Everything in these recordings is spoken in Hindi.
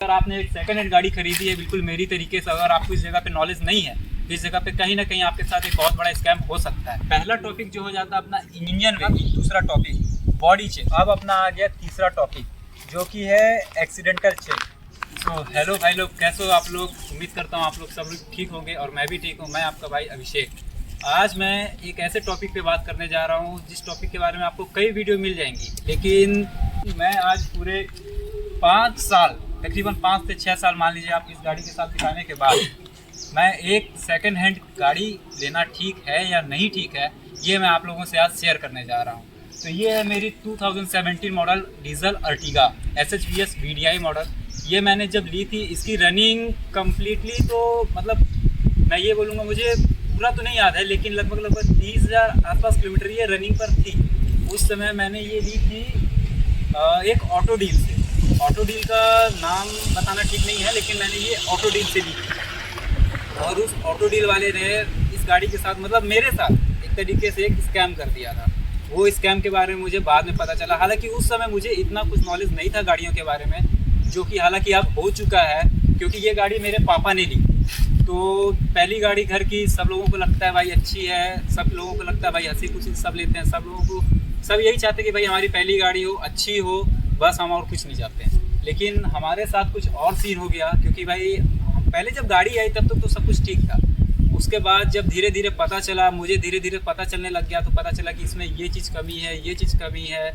अगर आपने एक सेकंड हैंड गाड़ी खरीदी है बिल्कुल मेरी तरीके से, अगर आपको इस जगह पे नॉलेज नहीं है तो इस जगह पे कहीं ना कहीं आपके साथ एक बहुत बड़ा स्कैम हो सकता है। पहला टॉपिक जो हो जाता है अपना इंजन वेहिकल, दूसरा टॉपिक बॉडी चेक, अब अपना आ गया तीसरा टॉपिक जो कि है एक्सीडेंटल चेक। तो हेलो भाई लोग, कैसे हो आप लोग? उम्मीद करता हूँ आप लोग सब लोग ठीक होंगे और मैं भी ठीक हूँ। मैं आपका भाई अभिषेक। आज मैं एक ऐसे टॉपिक पे बात करने जा रहा हूँ जिस टॉपिक के बारे में आपको कई वीडियो मिल जाएंगी, लेकिन मैं आज पूरे 5 साल, तकरीबन 5 से 6 साल मान लीजिए आप इस गाड़ी के साथ दिखाने के बाद, मैं एक सेकंड हैंड गाड़ी लेना ठीक है या नहीं ठीक है ये मैं आप लोगों से आज शेयर करने जा रहा हूँ। तो ये है मेरी 2017 model diesel Ertiga SHVS VDI model. ये मैंने जब ली थी, इसकी रनिंग कम्प्लीटली तो मतलब मैं ये बोलूँगा, मुझे पूरा तो नहीं याद है लेकिन लगभग 30,000 आसपास किलोमीटर ये रनिंग पर थी। उस समय मैंने ये ली थी एक ऑटो डील से। ऑटो डील का नाम बताना ठीक नहीं है लेकिन मैंने ये ऑटो डील से ली थी और उस ऑटो डील वाले ने इस गाड़ी के साथ मतलब मेरे साथ एक तरीके से एक स्कैम कर दिया था। वो स्कैम के बारे में मुझे बाद में पता चला, हालांकि उस समय मुझे इतना कुछ नॉलेज नहीं था गाड़ियों के बारे में, जो कि हालांकि अब हो चुका है क्योंकि ये गाड़ी मेरे पापा ने ली। तो पहली गाड़ी घर की, सब लोगों को लगता है भाई अच्छी है, सब लोगों को लगता है भाई हंसी खुशी सब लेते हैं, सब लोगों को सब यही चाहते हैं कि भाई हमारी पहली गाड़ी हो, अच्छी हो, बस हम और कुछ नहीं चाहते हैं। लेकिन हमारे साथ कुछ और सीन हो गया क्योंकि भाई पहले जब गाड़ी आई तब तो सब कुछ ठीक था। उसके बाद जब धीरे धीरे पता चला, मुझे धीरे धीरे पता चलने लग गया, तो पता चला कि इसमें ये चीज़ कमी है, ये चीज़ कमी है।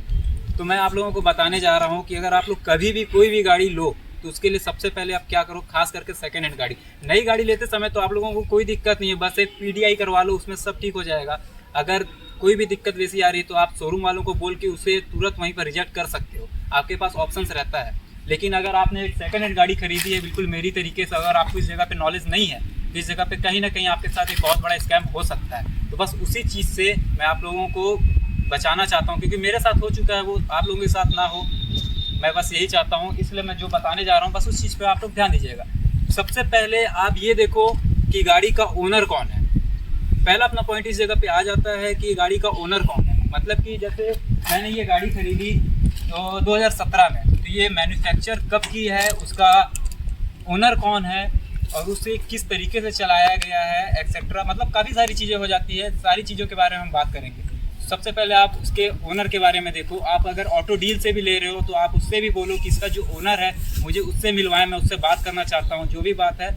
तो मैं आप लोगों को बताने जा रहा हूँ कि अगर आप लोग कभी भी कोई भी गाड़ी लो तो उसके लिए सबसे पहले आप क्या करो, खास करके सेकंड हैंड गाड़ी। नई गाड़ी लेते समय तो आप लोगों को कोई दिक्कत नहीं है, बस एक PDI करवा लो, उसमें सब ठीक हो जाएगा। अगर कोई भी दिक्कत वैसी आ रही है तो आप शोरूम वालों को बोल के उसे तुरंत वहीं पर रिजेक्ट कर सकते हो, आपके पास ऑप्शंस रहता है। लेकिन अगर आपने एक सेकंड हैंड गाड़ी खरीदी है बिल्कुल मेरी तरीके से, अगर आपको इस जगह पे नॉलेज नहीं है तो इस जगह पे कहीं ना कहीं आपके साथ एक बहुत बड़ा स्कैम हो सकता है। तो बस उसी चीज़ से मैं आप लोगों को बचाना चाहता हूँ क्योंकि मेरे साथ हो चुका है, वो आप लोगों के साथ ना हो, मैं बस यही चाहता हूँ। इसलिए मैं जो बताने जा रहा हूँ बस उस चीज़ पे आप लोग ध्यान दीजिएगा। सबसे पहले आप ये देखो कि गाड़ी का ओनर कौन है। पहला अपना पॉइंट इस जगह पे आ जाता है कि गाड़ी का ओनर कौन है। मतलब कि जैसे मैंने ये गाड़ी खरीदी तो 2017 में, तो ये मैन्युफैक्चर कब की है, उसका ओनर कौन है और उसे किस तरीके से चलाया गया है एक्सेट्रा, मतलब काफ़ी सारी चीज़ें हो जाती है। सारी चीज़ों के बारे में हम बात करेंगे। सबसे पहले आप उसके ओनर के बारे में देखो। आप अगर ऑटो डील से भी ले रहे हो तो आप उससे भी बोलो कि इसका जो ओनर है मुझे उससे मिलवाएं, मैं उससे बात करना चाहता हूँ। जो भी बात है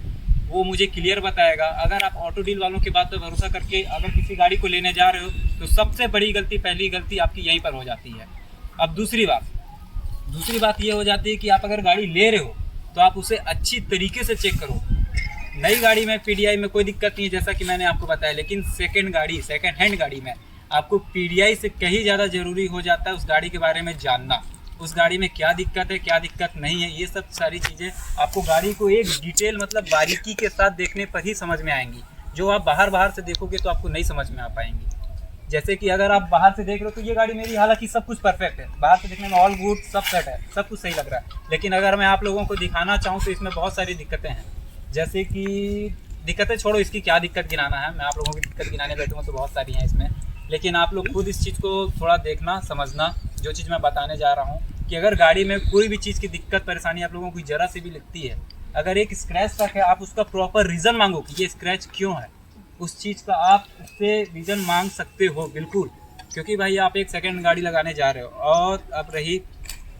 वो मुझे क्लियर बताएगा। अगर आप ऑटो डील वालों की बात पर भरोसा करके अगर किसी गाड़ी को लेने जा रहे हो तो सबसे बड़ी गलती, पहली गलती आपकी यहीं पर हो जाती है। अब दूसरी बात ये हो जाती है कि आप अगर गाड़ी ले रहे हो तो आप उसे अच्छी तरीके से चेक करो। नई गाड़ी में PDI में कोई दिक्कत नहीं है जैसा कि मैंने आपको बताया, लेकिन सेकंड हैंड गाड़ी में आपको PDI से कहीं ज़्यादा ज़रूरी हो जाता है उस गाड़ी के बारे में जानना। उस गाड़ी में क्या दिक्कत है, क्या दिक्कत नहीं है, ये सब सारी चीज़ें आपको गाड़ी को एक डिटेल मतलब बारीकी के साथ देखने पर ही समझ में आएंगी। जो आप बाहर से देखोगे तो आपको नहीं समझ में आ पाएंगी। जैसे कि अगर आप बाहर से देख रहे हो तो ये गाड़ी मेरी हालांकि सब कुछ परफेक्ट है, बाहर से देखने में ऑल गुड, सब सेट है, सब कुछ सही लग रहा है। लेकिन अगर मैं आप लोगों को दिखाना चाहूँ तो इसमें बहुत सारी दिक्कतें हैं। जैसे कि दिक्कतें छोड़ो, इसकी क्या दिक्कत गिनाना है, मैं आप लोगों की दिक्कत गिनाने बैठूँगा तो बहुत सारी हैं इसमें। लेकिन आप लोग खुद इस चीज़ को थोड़ा देखना, समझना। जो चीज़ मैं बताने जा रहा हूँ कि अगर गाड़ी में कोई भी चीज़ की दिक्कत परेशानी आप लोगों को ज़रा से भी लगती है, अगर एक स्क्रैच तक है, आप उसका प्रॉपर रीज़न मांगो कि ये स्क्रैच क्यों है। उस चीज़ का आप उससे रीज़न मांग सकते हो बिल्कुल, क्योंकि भाई आप एक सेकंड गाड़ी लगाने जा रहे हो। और अब रही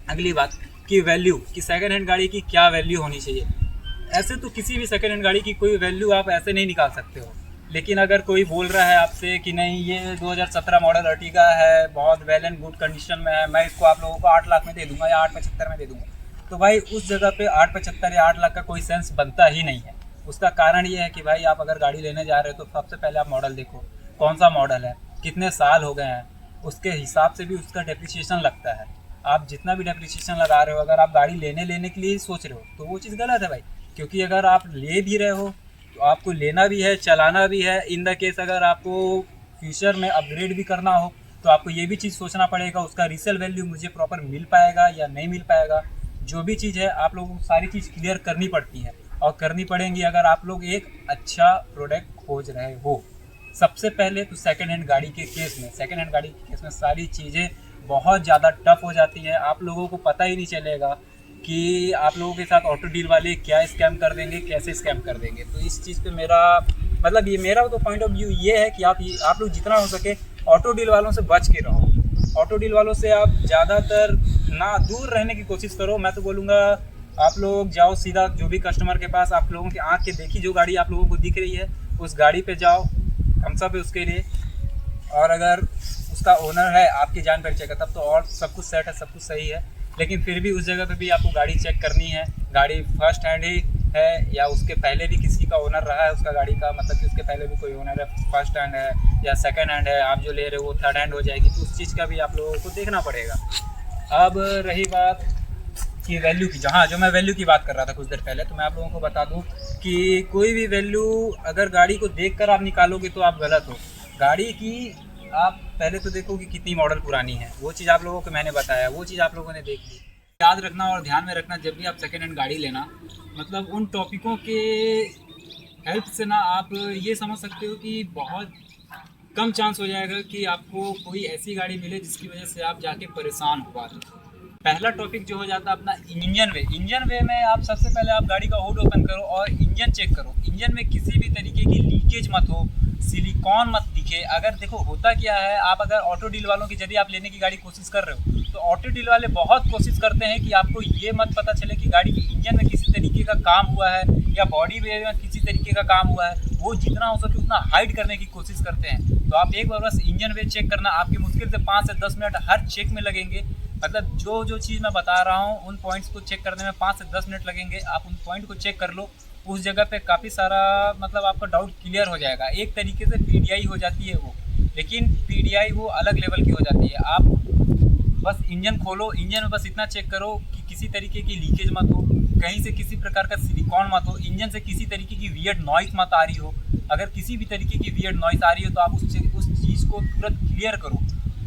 अगली बात कि वैल्यू, कि सेकंड हैंड गाड़ी की क्या वैल्यू होनी चाहिए। ऐसे तो किसी भी सेकंड हैंड गाड़ी की कोई वैल्यू आप ऐसे नहीं निकाल सकते हो। लेकिन अगर कोई बोल रहा है आपसे कि नहीं ये 2017 मॉडल अर्टिगा है, बहुत वेल एंड गुड कंडीशन में है, मैं इसको आप लोगों को 8 लाख में दे दूंगा या 8,75 में दे दूंगा, तो भाई उस जगह पे 8,75 या 8 लाख का कोई सेंस बनता ही नहीं है। उसका कारण ये है कि भाई आप अगर गाड़ी लेने जा रहे हो तो सबसे पहले आप मॉडल देखो, कौन सा मॉडल है, कितने साल हो गए हैं, उसके हिसाब से भी उसका डेप्रिसिएशन लगता है। आप जितना भी डेप्रिसिएशन लगा रहे हो, अगर आप गाड़ी लेने के लिए ही सोच रहे हो तो वो चीज़ गलत है भाई। क्योंकि अगर आप ले भी रहे हो तो आपको लेना भी है, चलाना भी है। इन द केस अगर आपको फ्यूचर में अपग्रेड भी करना हो तो आपको ये भी चीज़ सोचना पड़ेगा उसका रीसेल वैल्यू मुझे प्रॉपर मिल पाएगा या नहीं मिल पाएगा। जो भी चीज़ है आप लोगों को सारी चीज़ क्लियर करनी पड़ती है और करनी पड़ेंगी अगर आप लोग एक अच्छा प्रोडक्ट खोज रहे हो। सबसे पहले तो सेकंड हैंड गाड़ी के केस में सारी चीज़ें बहुत ज़्यादा टफ हो जाती हैं। आप लोगों को पता ही नहीं चलेगा कि आप लोगों के साथ ऑटो डील वाले क्या स्कैम कर देंगे, कैसे स्कैम कर देंगे। तो इस चीज़ पे मेरा मतलब ये मेरा तो पॉइंट ऑफ व्यू ये है कि आप लोग जितना हो सके ऑटो डील वालों से बच के रहो। ऑटो डील वालों से आप ज़्यादातर ना दूर रहने की कोशिश करो। मैं तो बोलूँगा आप लोग जाओ सीधा जो भी कस्टमर के पास आप लोगों की आँख के देखी जो गाड़ी आप लोगों को दिख रही है उस गाड़ी पे जाओ, थम्स अप है उसके लिए। और अगर उसका ओनर है आपकी जान परिचय का तब तो और सब कुछ सेट है, सब कुछ सही है। लेकिन फिर भी उस जगह पे भी आपको गाड़ी चेक करनी है, गाड़ी फर्स्ट हैंड ही है या उसके पहले भी किसी का ओनर रहा है उसका गाड़ी का, मतलब कि उसके पहले भी कोई ओनर है, फर्स्ट हैंड है या सेकंड हैंड है, आप जो ले रहे हो वो थर्ड हैंड हो जाएगी। तो उस चीज़ का भी आप लोगों को देखना पड़ेगा। अब रही बात कि वैल्यू की, जहाँ जो मैं वैल्यू की बात कर रहा था कुछ देर पहले, तो मैं आप लोगों को बता दूँ कि कोई भी वैल्यू अगर गाड़ी को देख कर आप निकालोगे तो आप गलत हो। गाड़ी की आप पहले तो देखो कि कितनी मॉडल पुरानी है, वो चीज़ आप लोगों को मैंने बताया, वो चीज़ आप लोगों ने देख ली। याद रखना और ध्यान में रखना जब भी आप सेकेंड हैंड गाड़ी लेना, मतलब उन टॉपिकों के हेल्प से ना आप ये समझ सकते हो कि बहुत कम चांस हो जाएगा कि आपको कोई ऐसी गाड़ी मिले जिसकी वजह से आप जाके परेशान हो पाते। पहला टॉपिक जो हो जाता है अपना इंजन वे। इंजन वे में आप सबसे पहले आप गाड़ी का हुड ओपन करो और इंजन चेक करो। इंजन में किसी भी तरीके की लीकेज मत हो, सिलिकॉन मत दिखे। अगर देखो होता क्या है, आप अगर ऑटो डील वालों की यदि आप लेने की गाड़ी कोशिश कर रहे हो तो ऑटो डील वाले बहुत कोशिश करते हैं कि आपको ये मत पता चले कि गाड़ी के इंजन में किसी तरीके का काम हुआ है या बॉडी में किसी तरीके का काम हुआ है। वो जितना हो सके उतना हाइड करने की कोशिश करते हैं। तो आप एक बार बस इंजन वे चेक करना, आपकी मुश्किल से 5 से 10 मिनट हर चेक में लगेंगे। मतलब जो चीज़ मैं बता रहा हूँ उन पॉइंट्स को चेक करने में 5 से 10 मिनट लगेंगे। आप उन पॉइंट को चेक कर लो, उस जगह पे काफ़ी सारा मतलब आपका डाउट क्लियर हो जाएगा। एक तरीके से पीडीआई हो जाती है वो, लेकिन पीडीआई वो अलग लेवल की हो जाती है। आप बस इंजन खोलो, इंजन में बस इतना चेक करो कि किसी तरीके की लीकेज मत हो, कहीं से किसी प्रकार का सिलिकॉन मत हो, इंजन से किसी तरीके की वियर्ड नॉइस मत आ रही हो। अगर किसी भी तरीके की वियर्ड नॉइस आ रही हो तो आप उस चीज़ को तुरंत क्लियर करो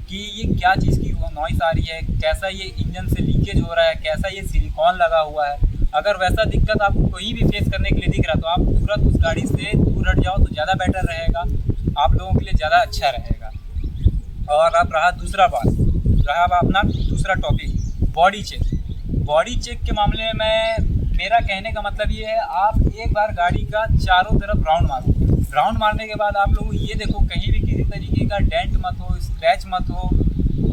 कि ये क्या चीज़ की नॉइस आ रही है, कैसा ये इंजन से लीकेज हो रहा है, कैसा ये सिलिकॉन लगा हुआ है। अगर वैसा दिक्कत आपको कहीं भी फेस करने के लिए दिख रहा तो आप तुरंत उस गाड़ी से दूर हट जाओ तो ज़्यादा बेटर रहेगा, आप लोगों के लिए ज़्यादा अच्छा रहेगा। और अब रहा अपना दूसरा topic body check. Body check के मामले में मेरा कहने का मतलब ये है, आप एक बार गाड़ी का चारों तरफ राउंड मारो। राउंड मारने के बाद आप लोग ये देखो कहीं भी किसी तरीके का डेंट मत हो, स्क्रैच मत हो।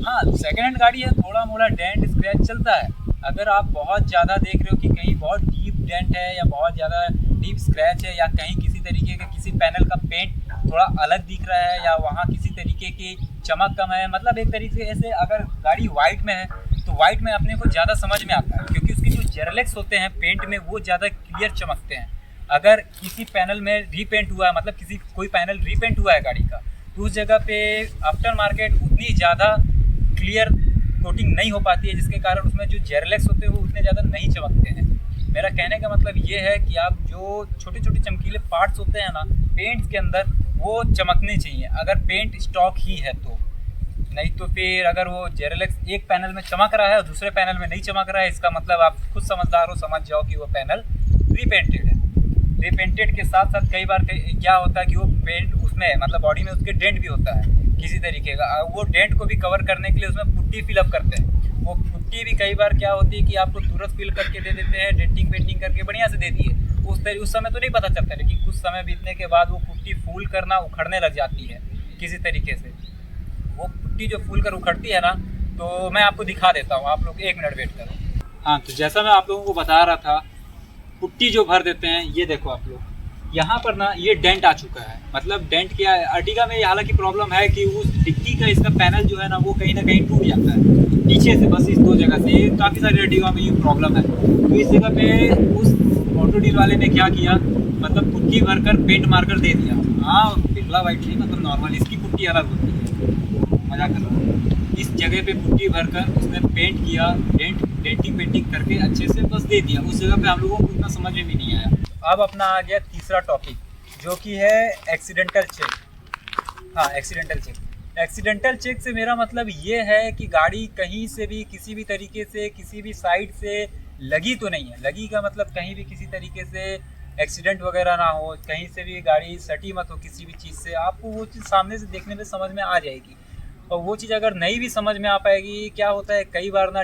हाँ, सेकेंड हैंड गाड़ी है, थोड़ा मोड़ा डेंट स्क्रैच चलता है। अगर आप बहुत ज़्यादा देख रहे हो कि कहीं बहुत डीप डेंट है या बहुत ज़्यादा डीप स्क्रैच है या कहीं किसी तरीके का किसी पैनल का पेंट थोड़ा अलग दिख रहा है या वहाँ किसी तरीके की चमक कम है, मतलब एक तरीके से अगर गाड़ी वाइट में है तो वाइट में अपने को ज़्यादा समझ में आता है क्योंकि उसके जो जेरलेक्स होते हैं पेंट में वो ज़्यादा क्लियर चमकते हैं। अगर किसी पैनल में रीपेंट हुआ है, मतलब कोई पैनल रीपेंट हुआ है गाड़ी का, तो उस जगह पे आफ्टर मार्केट उतनी ज़्यादा क्लियर कोटिंग नहीं हो पाती है, जिसके कारण उसमें जो जेरलेक्स होते हैं वो उतने ज़्यादा नहीं चमकते हैं। मेरा कहने का मतलब ये है कि आप जो छोटे छोटे चमकीले पार्ट्स होते हैं ना पेंट के अंदर, वो चमकने चाहिए अगर पेंट स्टॉक ही है तो। नहीं तो फिर अगर वो जेरलेक्स एक पैनल में चमक रहा है और दूसरे पैनल में नहीं चमक रहा है, इसका मतलब आप खुद समझदार हो, समझ जाओ कि वो पैनल रीपेंटेड है। रीपेंटेड के साथ साथ कई बार क्या होता है कि वो पेंट उसमें मतलब बॉडी में उसके डेंट भी होता है किसी तरीके का, वो डेंट को भी कवर करने के लिए उसमें पुट्टी फिलअप करते हैं। वो पुट्टी भी कई बार क्या होती है कि आपको तुरंत फिल करके दे देते हैं, डेंटिंग पेंटिंग करके बढ़िया से दे दिए। उस समय तो नहीं पता चलता, लेकिन कुछ समय बीतने के बाद वो पुट्टी फूल करना उखड़ने लग जाती है किसी तरीके से। वो पुट्टी जो फूल कर उखड़ती है ना, तो मैं आपको दिखा देता हूँ, आप लोग 1 मिनट वेट करो। हाँ, तो जैसा मैं आप लोगों को बता रहा था, पुट्टी जो भर देते हैं, ये देखो आप लोग यहाँ पर ना ये डेंट आ चुका है। मतलब डेंट क्या है, अर्टिगा में हालांकि प्रॉब्लम है कि उस डिक्की का इसका पैनल जो है ना वो कहीं ना कहीं टूट जाता है पीछे से, बस इस 2 जगह से। ये काफ़ी सारी अर्टिगा में ये प्रॉब्लम है। तो इस जगह पे उस ऑटो डील वाले ने क्या किया, मतलब पुट्टी भर कर पेंट मार्कर दे दिया। हाँ, पिघला वाइट नहीं, मतलब नॉर्मल, इसकी पुट्टी अलग होती है, मजा कर रहा हूँ। इस जगह पे पुट्टी भरकर उसने पेंट किया, डेंटिंग पेंटिंग करके अच्छे से बस दे दिया। उस जगह पे हम लोगों को इतना समझ में भी नहीं आया। अब अपना आ गया तीसरा टॉपिक, जो कि है एक्सीडेंटल चेक। हाँ, एक्सीडेंटल चेक। एक्सीडेंटल चेक से मेरा मतलब ये है कि गाड़ी कहीं से भी किसी भी तरीके से किसी भी साइड से लगी तो नहीं है। लगी का मतलब कहीं भी किसी तरीके से एक्सीडेंट वगैरह ना हो, कहीं से भी गाड़ी सटी मत हो किसी भी चीज़ से। आपको वो चीज़ सामने से देखने में समझ में आ जाएगी। और वो चीज़ अगर नहीं भी समझ में आ पाएगी, क्या होता है कई बार ना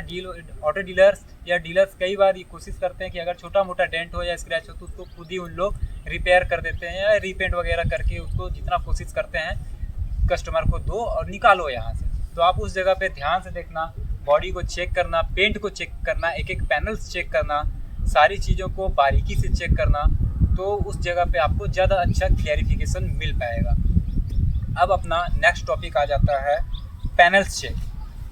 ऑटो डीलर्स या डीलर्स कई बार ये कोशिश करते हैं कि अगर छोटा मोटा डेंट हो या स्क्रैच हो तो उसको खुद ही उन लोग रिपेयर कर देते हैं या रीपेंट वगैरह करके उसको जितना कोशिश करते हैं कस्टमर को दो और निकालो यहाँ से। तो आप उस जगह पे ध्यान से देखना, बॉडी को चेक करना, पेंट को चेक करना, एक एक पैनल्स चेक करना, सारी चीज़ों को बारीकी से चेक करना, तो उस जगह पे आपको ज़्यादा अच्छा क्लैरिफिकेशन मिल पाएगा। अब अपना नेक्स्ट टॉपिक आ जाता है पैनल्स चेक।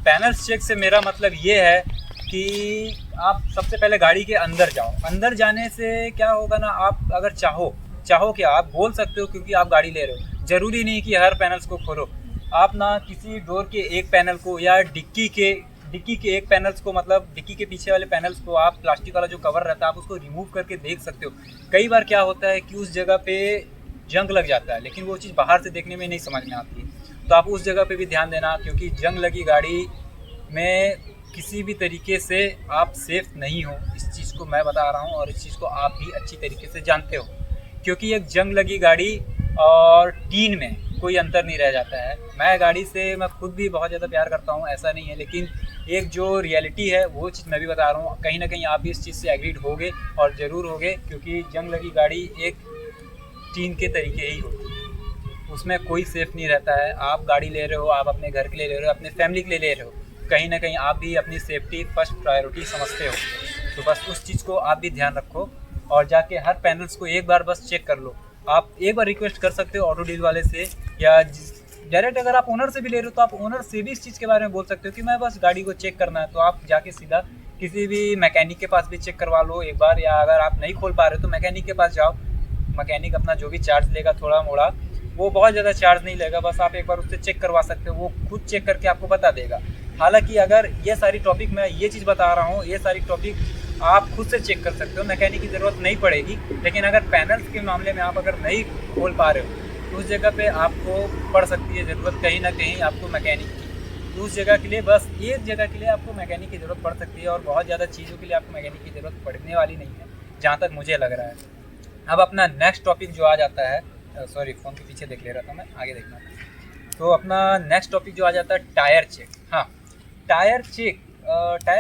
पैनल्स चेक से मेरा मतलब ये है कि आप सबसे पहले गाड़ी के अंदर जाओ। अंदर जाने से क्या होगा ना, आप अगर चाहो क्या आप बोल सकते हो, क्योंकि आप गाड़ी ले रहे हो, ज़रूरी नहीं कि हर पैनल्स को खोलो। आप ना किसी डोर के एक पैनल को या डिक्की के एक पैनल्स को, मतलब डिक्की के पीछे वाले पैनल्स को आप प्लास्टिक वाला जो कवर रहता है आप उसको रिमूव करके देख सकते हो। कई बार क्या होता है कि उस जगह पे जंग लग जाता है, लेकिन वो चीज़ बाहर से देखने में नहीं समझ में आती है। तो आप उस जगह पे भी ध्यान देना, क्योंकि जंग लगी गाड़ी में किसी भी तरीके से आप सेफ़ नहीं हो। इस चीज़ को मैं बता रहा हूँ और इस चीज़ को आप भी अच्छी तरीके से जानते हो, क्योंकि एक जंग लगी गाड़ी और टीन में कोई अंतर नहीं रह जाता है। मैं खुद भी बहुत ज़्यादा प्यार करता हूँ, ऐसा नहीं है, लेकिन एक जो रियलिटी है वो चीज़ मैं भी बता रहा हूँ। कहीं ना कहीं आप भी इस चीज़ से एग्रीड होगे और ज़रूर होगे, क्योंकि जंग लगी गाड़ी एक टीन के तरीके ही होती है, उसमें कोई सेफ़ नहीं रहता है। आप गाड़ी ले रहे हो, आप अपने घर के लिए ले रहे हो, अपने फैमिली के लिए ले रहे हो, कहीं ना कहीं आप भी अपनी सेफ्टी फर्स्ट प्रायोरिटी समझते हो। तो बस उस चीज़ को आप भी ध्यान रखो और जाके हर पैनल्स को एक बार बस चेक कर लो। आप एक बार रिक्वेस्ट कर सकते हो ऑटो डील वाले से, या डायरेक्ट अगर आप ओनर से भी ले रहे हो तो आप ओनर से भी इस चीज़ के बारे में बोल सकते हो कि मैं बस गाड़ी को चेक करना है। तो आप जाके सीधा किसी भी मैकेनिक के पास भी चेक करवा लो एक बार, या अगर आप नहीं खोल पा रहे हो तो मैकेनिक के पास जाओ। मैकेनिक अपना जो भी चार्ज लेगा थोड़ा मोड़ा, वो बहुत ज़्यादा चार्ज नहीं लेगा, बस आप एक बार उससे चेक करवा सकते हो, वो खुद चेक करके आपको बता देगा। हालांकि अगर ये सारी टॉपिक, मैं ये चीज़ बता रहा हूँ, ये सारी टॉपिक आप खुद से चेक कर सकते हो, मैकेनिक की ज़रूरत नहीं पड़ेगी। लेकिन अगर पैनल्स के मामले में आप अगर नहीं खोल पा रहे हो तो उस जगह पे आपको पड़ सकती है ज़रूरत कहीं ना कहीं आपको मैकेनिक की। तो उस जगह के लिए, बस एक जगह के लिए आपको मैकेनिक की ज़रूरत पड़ सकती है, और बहुत ज़्यादा चीज़ों के लिए आपको मैकेनिक की ज़रूरत पड़ने वाली नहीं है, जहाँ तक मुझे लग रहा है। अब अपना नेक्स्ट टॉपिक जो आ जाता है, सॉरी फ़ोन के पीछे देख ले रहा था मैं, आगे देखना। तो अपना नेक्स्ट टॉपिक जो आ जाता है टायर चेक। हाँ, टायर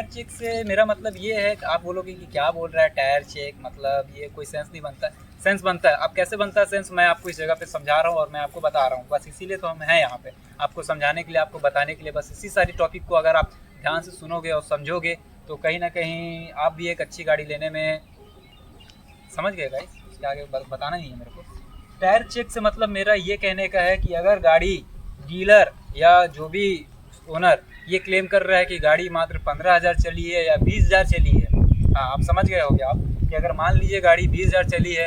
चेक से मेरा मतलब ये है कि आप बोलोगे कि क्या बोल रहा है टायर चेक, मतलब ये कोई सेंस नहीं बनता है। सेंस बनता है। अब कैसे बनता है सेंस, मैं आपको इस जगह पे समझा रहा हूँ और मैं आपको बता रहा हूँ, बस इसीलिए तो हम हैं यहाँ पे, आपको समझाने के लिए, आपको बताने के लिए। बस इसी सारी टॉपिक को अगर आप ध्यान से सुनोगे और समझोगे तो कहीं ना कहीं आप भी एक अच्छी गाड़ी लेने में, समझ गए गाइस, इसके आगे बताना नहीं है मेरे को। टायर चेक से मतलब मेरा ये कहने का है कि अगर गाड़ी डीलर या जो भी ओनर ये क्लेम कर रहा है कि गाड़ी मात्र 15,000 चली है या 20,000 चली है, हाँ आप समझ गए होंगे आप, कि अगर मान लीजिए गाड़ी 20,000 चली है,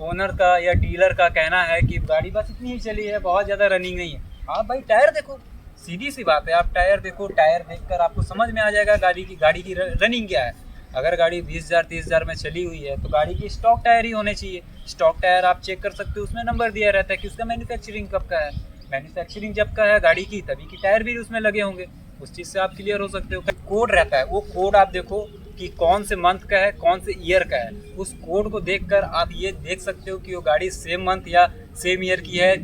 ओनर का या डीलर का कहना है कि गाड़ी बस इतनी ही चली है, बहुत ज़्यादा रनिंग नहीं है। हाँ भाई, टायर देखो, सीधी सी बात है, आप टायर देखो, टायर देखकर आपको समझ में आ जाएगा गाड़ी की रनिंग क्या है। अगर गाड़ी 20,000 30,000 में चली हुई है तो गाड़ी की स्टॉक टायर ही होने चाहिए। स्टॉक टायर आप चेक कर सकते हो, उसमें नंबर दिया रहता है कि उसका मैन्युफैक्चरिंग कब का है। मैन्युफैक्चरिंग जब का है गाड़ी की, तभी की टायर भी उसमें लगे होंगे, उस चीज़ से आप क्लियर हो सकते हो। कोड रहता है, वो कोड आप देखो कि कौन से मंथ का है, कौन से ईयर का है। उस कोड को देखकर आप ये देख सकते हो कि वो गाड़ी सेम मंथ या सेम ईयर की है,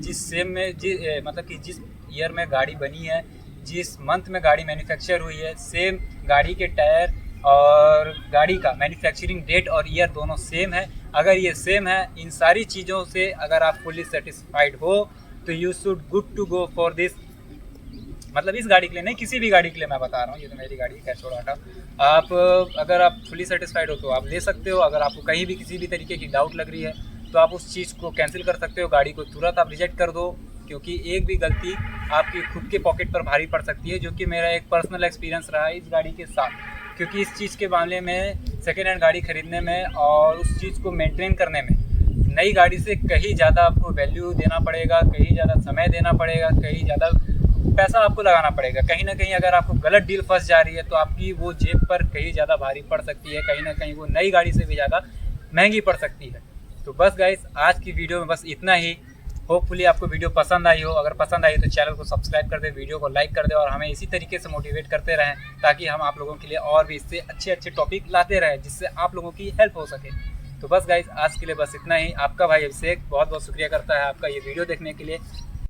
मतलब कि जिस ईयर में गाड़ी बनी है, जिस मंथ में गाड़ी मैन्युफैक्चर हुई है, सेम गाड़ी के टायर और गाड़ी का मैन्युफैक्चरिंग डेट और ईयर दोनों सेम है। अगर ये सेम है, इन सारी चीज़ों से अगर आप फुल्ली सेटिस्फाइड हो तो you should good to go for this, मतलब इस गाड़ी के लिए नहीं, किसी भी गाड़ी के लिए मैं बता रहा हूँ, ये तो मेरी गाड़ी है, छोड़ा हटा। आप अगर आप फुली सेटिस्फाइड हो तो आप ले सकते हो। अगर आपको कहीं भी किसी भी तरीके की डाउट लग रही है तो आप उस चीज़ को कैंसिल कर सकते हो, गाड़ी को तुरंत आप रिजेक्ट कर दो, क्योंकि एक भी गलती आपकी खुद के पॉकेट पर भारी पड़ सकती है, जो कि मेरा एक पर्सनल एक्सपीरियंस रहा है इस गाड़ी के साथ। क्योंकि इस चीज़ के मामले में, सेकेंड हैंड गाड़ी खरीदने में और उस चीज़ को मेंटेन करने में, नई गाड़ी से कहीं ज़्यादा आपको वैल्यू देना पड़ेगा, कहीं ज़्यादा समय देना पड़ेगा, कहीं ज़्यादा पैसा आपको लगाना पड़ेगा। कहीं ना कहीं अगर आपको गलत डील फंस जा रही है तो आपकी वो जेब पर कहीं ज़्यादा भारी पड़ सकती है, कहीं ना कहीं वो नई गाड़ी से भी ज़्यादा महंगी पड़ सकती है। तो बस गाइस, आज की वीडियो में बस इतना ही। होपफुली आपको वीडियो पसंद आई हो। अगर पसंद आई तो चैनल को सब्सक्राइब कर दे, वीडियो को लाइक कर दे और हमें इसी तरीके से मोटिवेट करते रहें, ताकि हम आप लोगों के लिए और भी इससे अच्छे अच्छे टॉपिक लाते रहें, जिससे आप लोगों की हेल्प हो सके। तो बस गाइस, आज के लिए बस इतना ही। आपका भाई अभिषेक बहुत बहुत शुक्रिया करता है आपका ये वीडियो देखने के लिए।